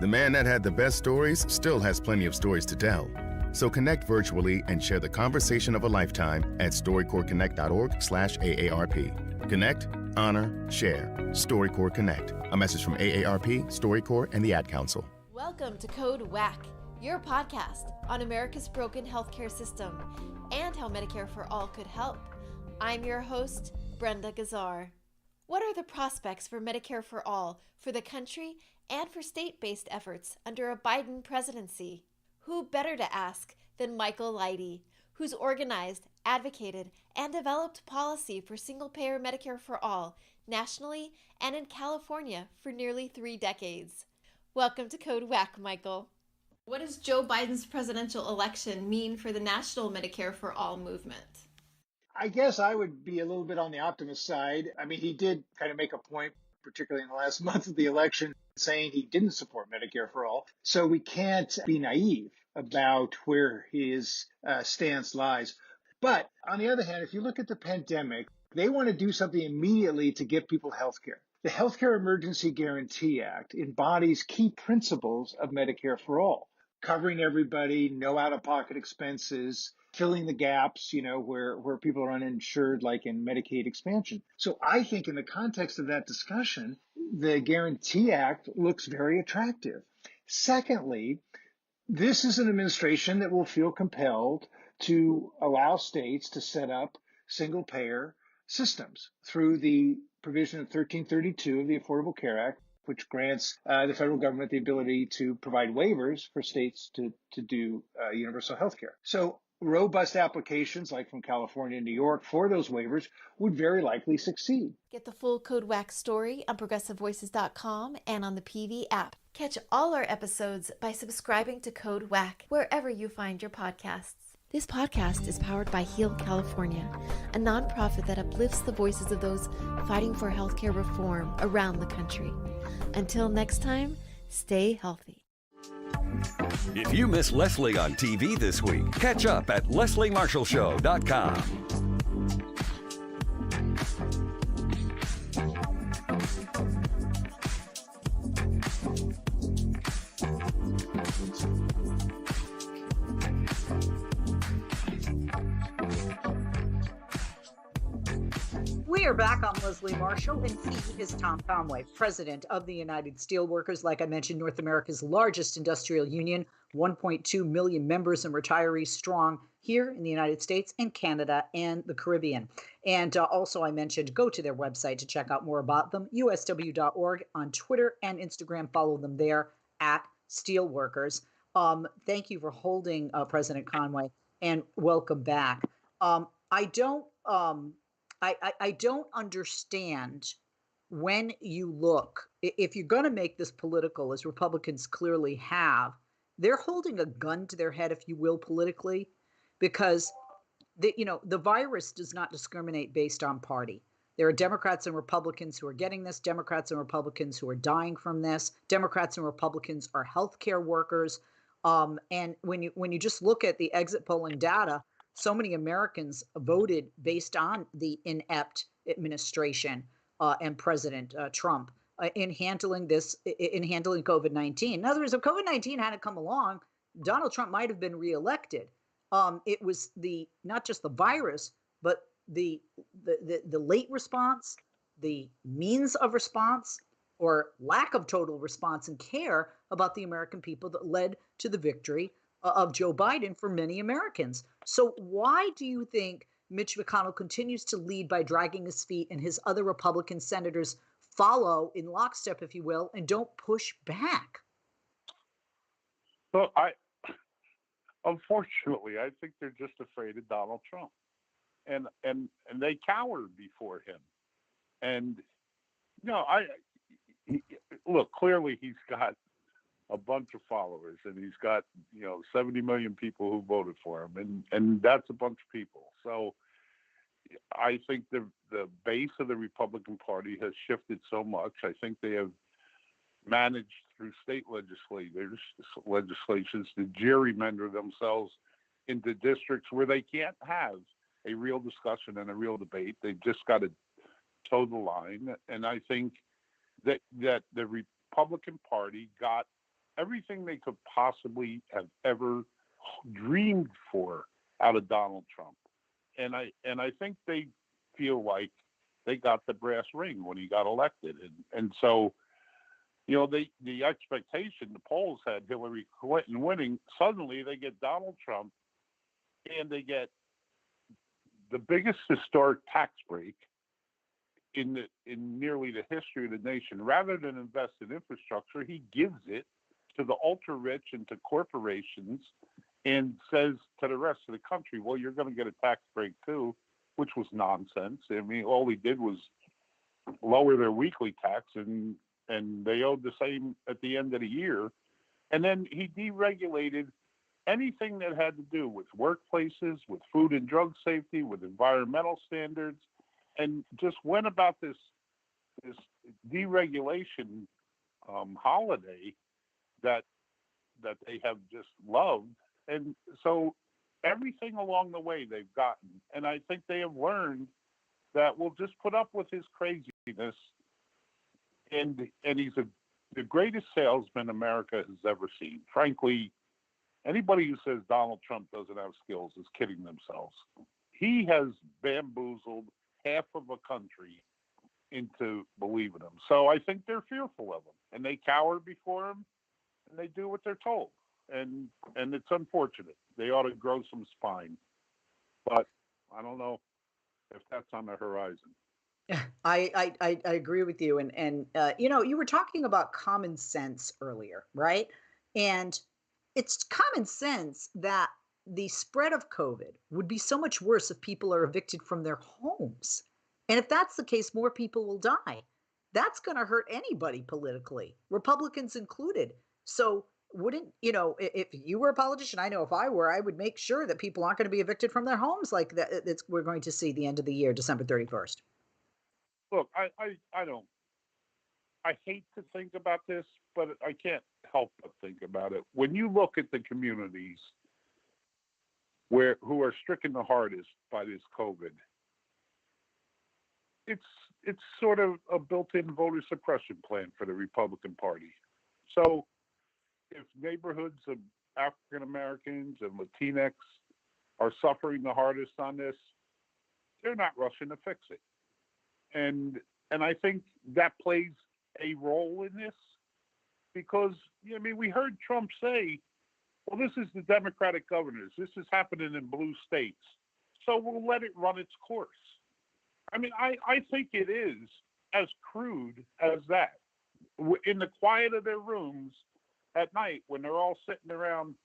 The man that had the best stories still has plenty of stories to tell. So connect virtually and share the conversation of a lifetime at storycorpsconnect.org/AARP. Connect, honor, share. StoryCorps Connect. A message from AARP, StoryCorps, and the Ad Council. Welcome to Code WAC, your podcast on America's broken healthcare system and how Medicare for All could help. I'm your host, Brenda Gazar. What are the prospects for Medicare for All for the country and for state-based efforts under a Biden presidency? Who better to ask than Michael Leidy, who's organized, advocated, and developed policy for single-payer Medicare for All nationally and in California for nearly 3 decades. Welcome to Code WAC, Michael. What does Joe Biden's presidential election mean for the national Medicare for All movement? I guess I would be a little bit on the optimist side. I mean, he did kind of make a point, particularly in the last month of the election, saying he didn't support Medicare for All. So we can't be naive about where his stance lies. But on the other hand, if you look at the pandemic, they want to do something immediately to give people health care. The Healthcare Emergency Guarantee Act embodies key principles of Medicare for All, covering everybody, no out-of-pocket expenses, filling the gaps, where people are uninsured, like in Medicaid expansion. So I think in the context of that discussion, the Guarantee Act looks very attractive. Secondly, this is an administration that will feel compelled to allow states to set up single-payer systems through the provision of 1332 of the Affordable Care Act, which grants the federal government the ability to provide waivers for states to do universal health care. So robust applications like from California and New York for those waivers would very likely succeed. Get the full Code WAC story on progressivevoices.com and on the PV app. Catch all our episodes by subscribing to Code WAC wherever you find your podcasts. This podcast is powered by Heal California, a nonprofit that uplifts the voices of those fighting for healthcare reform around the country. Until next time, stay healthy. If you miss Leslie on TV this week, catch up at lesliemarshallshow.com. We are back. I'm Leslie Marshall, and he is Tom Conway, president of the United Steelworkers. Like I mentioned, North America's largest industrial union, 1.2 million members and retirees strong here in the United States and Canada and the Caribbean. And also, I mentioned, go to their website to check out more about them, usw.org, on Twitter and Instagram. Follow them there at Steelworkers. Thank you for holding President Conway, and welcome back. I don't understand when you look, if you're going to make this political, as Republicans clearly have, they're holding a gun to their head, if you will, politically, because the virus does not discriminate based on party. There are Democrats and Republicans who are getting this, Democrats and Republicans who are dying from this, Democrats and Republicans are healthcare workers. And when you just look at the exit polling data, so many Americans voted based on the inept administration and President Trump in handling COVID-19. In other words, if COVID-19 hadn't come along, Donald Trump might have been reelected. It was not just the virus, but the late response, the means of response, or lack of total response and care about the American people that led to the victory of Joe Biden for many Americans. So why do you think Mitch McConnell continues to lead by dragging his feet, and his other Republican senators follow in lockstep, if you will, and don't push back? So unfortunately, I think they're just afraid of Donald Trump, and they cower before him. And look, clearly he's got a bunch of followers, and he's got 70 million people who voted for him, and that's a bunch of people. So I think the base of the Republican Party has shifted so much. I think they have managed through state legislations to gerrymander themselves into districts where they can't have a real discussion and a real debate. They've just got to toe the line. And I think that the Republican Party got everything they could possibly have ever dreamed for out of Donald Trump. And I think they feel like they got the brass ring when he got elected. And so, the expectation, the polls had Hillary Clinton winning. Suddenly they get Donald Trump, and they get the biggest historic tax break in nearly the history of the nation. Rather than invest in infrastructure, he gives it to the ultra rich and to corporations, and says to the rest of the country, well, you're going to get a tax break too, which was nonsense. I mean, all he did was lower their weekly tax, and they owed the same at the end of the year. And then he deregulated anything that had to do with workplaces, with food and drug safety, with environmental standards, and just went about this deregulation holiday that they have just loved. And so everything along the way they've gotten, and I think they have learned that we'll just put up with his craziness. And he's the greatest salesman America has ever seen. Frankly, anybody who says Donald Trump doesn't have skills is kidding themselves. He has bamboozled half of a country into believing him. So I think they're fearful of him, and they cower before him, and they do what they're told. And it's unfortunate. They ought to grow some spine. But I don't know if that's on the horizon. I agree with you. And you were talking about common sense earlier, right? And it's common sense that the spread of COVID would be so much worse if people are evicted from their homes. And if that's the case, more people will die. That's going to hurt anybody politically, Republicans included. So wouldn't, if you were a politician, I know if I were, I would make sure that people aren't going to be evicted from their homes like that. We're going to see the end of the year, December 31st. Look, I don't. I hate to think about this, but I can't help but think about it. When you look at the communities who are stricken the hardest by this COVID, it's sort of a built-in voter suppression plan for the Republican Party. So if neighborhoods of African Americans and Latinx are suffering the hardest on this, they're not rushing to fix it. And I think that plays a role in this because, we heard Trump say, well, this is the Democratic governors. This is happening in blue states. So we'll let it run its course. I think it is as crude as that. In the quiet of their rooms at night when they're all sitting around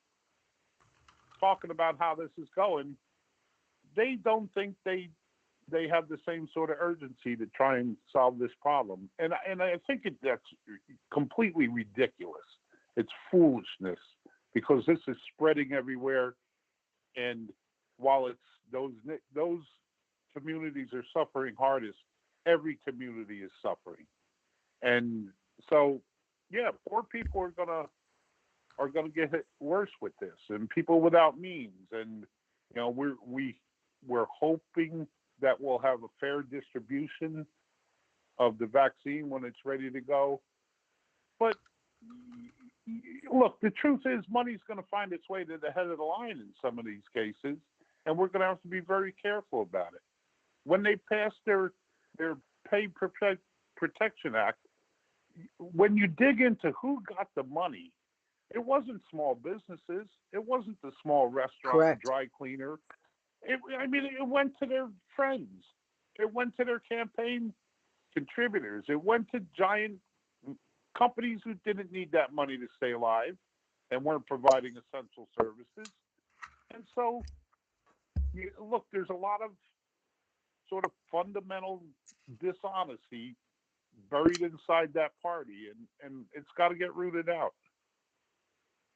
talking about how this is going, they don't think they have the same sort of urgency to try and solve this problem. And I think that's completely ridiculous. It's foolishness because this is spreading everywhere. And while it's those communities are suffering hardest, every community is suffering. And so, yeah, poor people are gonna get hit worse with this, and people without means. And we're hoping that we'll have a fair distribution of the vaccine when it's ready to go. But look, the truth is money's going to find its way to the head of the line in some of these cases, and we're going to have to be very careful about it. When they passed their Pay Protection Act, when you dig into who got the money, it wasn't small businesses. It wasn't the small restaurant, Correct. dry cleaner. It went to their friends. It went to their campaign contributors. It went to giant companies who didn't need that money to stay alive and weren't providing essential services. And so, look, there's a lot of sort of fundamental dishonesty buried inside that party, and it's got to get rooted out.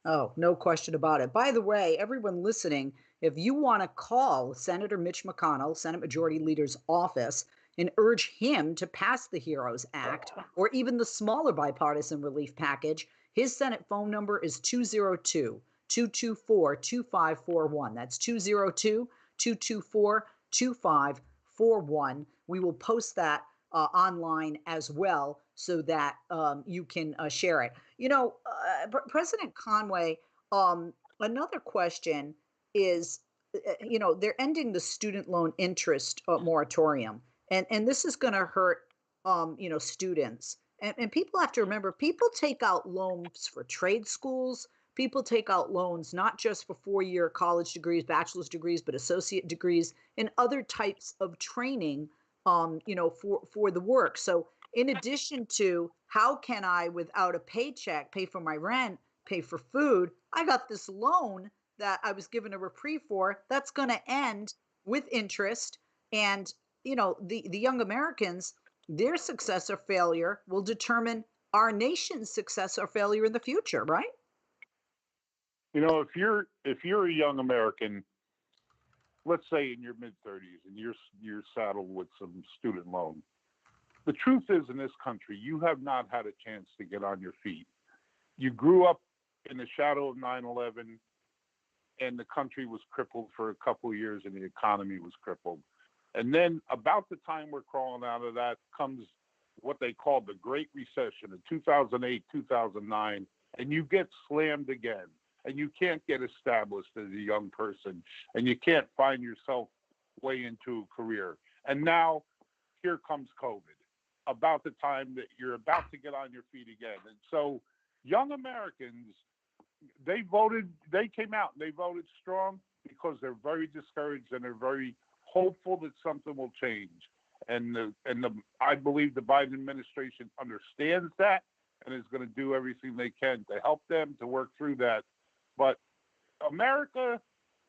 Oh, no question about it. By the way, everyone listening, if you want to call Senator Mitch McConnell, Senate Majority Leader's office, and urge him to pass the HEROES Act or even the smaller bipartisan relief package, his Senate phone number is 202-224-2541. That's 202-224-2541. We will post that online as well so that you can share it. President Conway, another question is, they're ending the student loan interest moratorium. And this is going to hurt, students. And people have to remember, people take out loans for trade schools. People take out loans not just for four-year college degrees, bachelor's degrees, but associate degrees and other types of training, for the work. So in addition to how can I, without a paycheck, pay for my rent, pay for food, I got this loan that I was given a reprieve for that's going to end with interest. And the young Americans, their success or failure will determine our nation's success or failure in the future, right? If you're a young American, let's say in your mid-30s, and you're saddled with some student loan, the truth is, in this country, you have not had a chance to get on your feet. You grew up in the shadow of 9/11, and the country was crippled for a couple of years, and the economy was crippled. And then about the time we're crawling out of that comes what they call the Great Recession in 2008, 2009, and you get slammed again, and you can't get established as a young person, and you can't find yourself way into a career. And now here comes COVID, about the time that you're about to get on your feet again. And so young Americans, they came out and they voted strong because they're very discouraged and they're very hopeful that something will change. I believe the Biden administration understands that and is going to do everything they can to help them to work through that. But America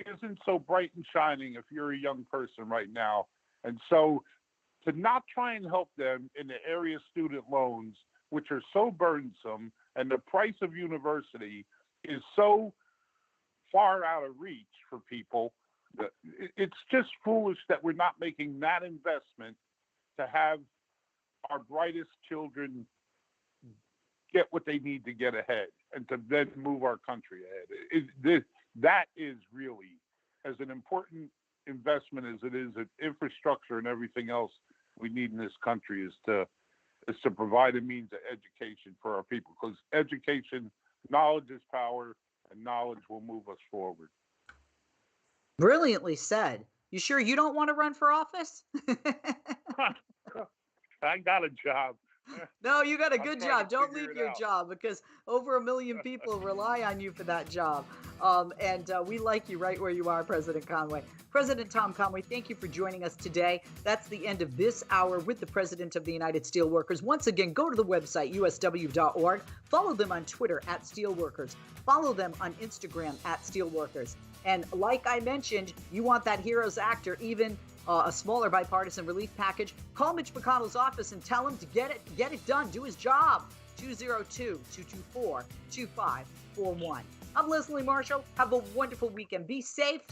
isn't so bright and shining if you're a young person right now. And so to not try and help them in the area of student loans, which are so burdensome, and the price of university is so far out of reach for people that it's just foolish that we're not making that investment to have our brightest children get what they need to get ahead and to then move our country ahead. That is really as an important investment as it is in infrastructure and everything else we need in this country is to provide a means of education for our people, because education, knowledge is power, and knowledge will move us forward. Brilliantly said. You sure you don't want to run for office? I got a job. No, you got a good job. Don't figure leave it your out. job, because over 1 million people rely on you for that job. And we like you right where you are, President Conway. President Tom Conway, thank you for joining us today. That's the end of this hour with the President of the United Steelworkers. Once again, go to the website, usw.org. Follow them on Twitter at Steelworkers. Follow them on Instagram at Steelworkers. And like I mentioned, you want that Heroes Act or even a smaller bipartisan relief package, call Mitch McConnell's office and tell him to get it done. Do his job. 202-224-2541. I'm Leslie Marshall. Have a wonderful weekend. Be safe.